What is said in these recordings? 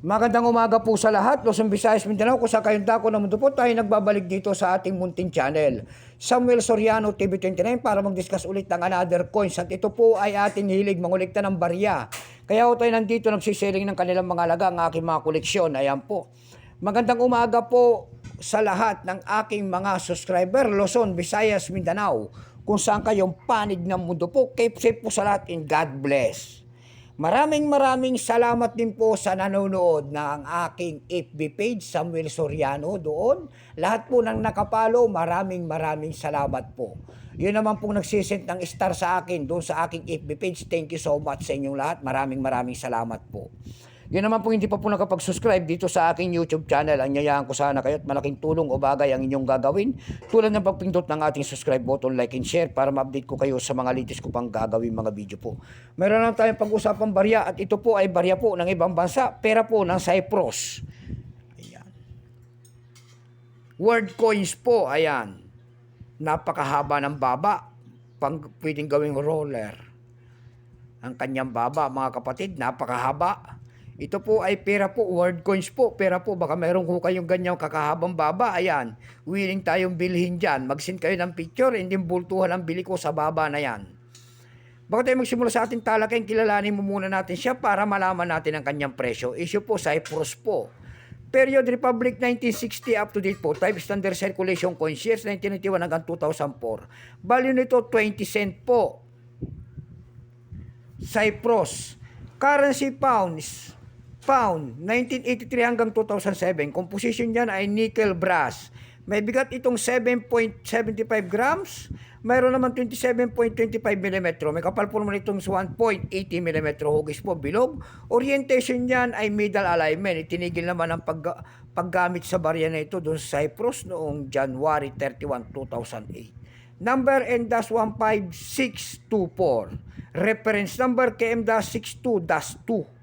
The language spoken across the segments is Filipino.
Magandang umaga po sa lahat, Luzon, Visayas, Mindanao, kung saan kayong dako ng mundo po, tayo nagbabalik dito sa ating munting channel, Samuel Soriano TV29, para mag-discuss ulit ng another coins. At ito po ay ating hilig mangulikta ng barya. Kaya po tayo nandito nagsisharing ng kanilang mga alaga, ang aking mga koleksyon. Ayan po. Magandang umaga po sa lahat ng aking mga subscriber, Luzon, Visayas, Mindanao, kung saan kayong panig ng mundo po. Keep safe po sa lahat and God bless. Maraming salamat din po sa nanonood ng aking FB page, Samuel Soriano, doon. Lahat po ng nakapalo, maraming salamat po. Yun naman pong nagsisend ng star sa akin doon sa aking FB page. Thank you so much sa inyong lahat. Maraming salamat po. Yun naman po hindi pa po nakapag-subscribe dito sa aking YouTube channel. Anyayahan ko sana kayo at malaking tulong o bagay ang inyong gagawin. Tulad ng pagpindot ng ating subscribe button, like and share para ma-update ko kayo sa mga latest ko pang gagawin mga video po. Meron lang tayong pag-usapang barya at ito po ay barya po ng ibang bansa. Pera po ng Cyprus. Ayan. Word coins po. Ayan. Napakahaba ng baba. Pwedeng gawing roller. Ang kanyang baba mga kapatid, napakahaba. Ito po ay pera po, word coins po, pera po. Baka meron ko kayong ganyang kakahabang baba. Ayan, willing tayong bilhin dyan. Mag-send kayo ng picture, hindi bultuhan ang bili ko sa baba na yan. Bago tayo magsimula sa ating talakayin, kilalanin mo muna natin siya para malaman natin ang kanyang presyo. Issue po, Cyprus po. Period Republic 1960 up to date po. Type Standard Circulation Coins, years 1991 hanggang 2004. Value nito 20 cent po. Cyprus. Currency pounds. Pound, 1983 hanggang 2007. Composition niyan ay nickel brass. May bigat itong 7.75 grams. Mayroon naman 27.25 mm. May kapal po naman itong 1.80 mm. Hugis po, bilog. Orientation niyan ay middle alignment. Itinigil naman ang paggamit sa barya na ito doon sa Cyprus noong January 31, 2008. Number N-15624. Reference number KM-62-2.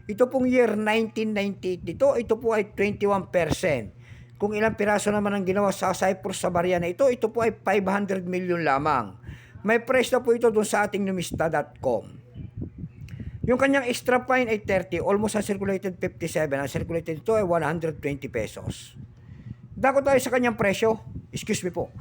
Ito pong year 1998 ito po ay 21%. Kung ilang piraso naman ang ginawa sa Cyprus sa barya na ito po ay 500 million lamang. May price na po ito doon sa ating numista.com. Yung kanyang extra fine ay 30, almost uncirculated 57. Ang circulated ito ay 120 pesos. Dako tayo sa kanyang presyo. Excuse me po.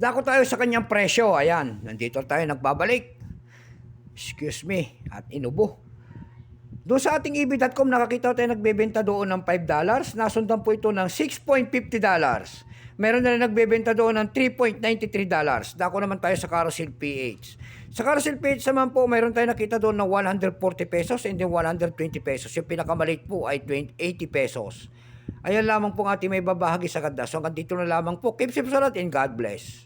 Dako tayo sa kanyang presyo. Ayan, nandito tayo nagbabalik. Excuse me, at inubo. Doon sa ating EB.com, nakakita tayo nagbebenta doon ng $5. Nasundan po ito ng $6.50. Meron na rin nagbebenta doon ng $3.93. Dako naman tayo sa Carousel PH. Sa Carousel PH naman po, meron tayo nakita doon ng 140 pesos and then 120 pesos. Yung pinakamaliit po ay 80 pesos. Ayan lamang po ang ating may babahagi sa ganda. So hanggang dito na lamang po. Keep safe sa lahat and God bless.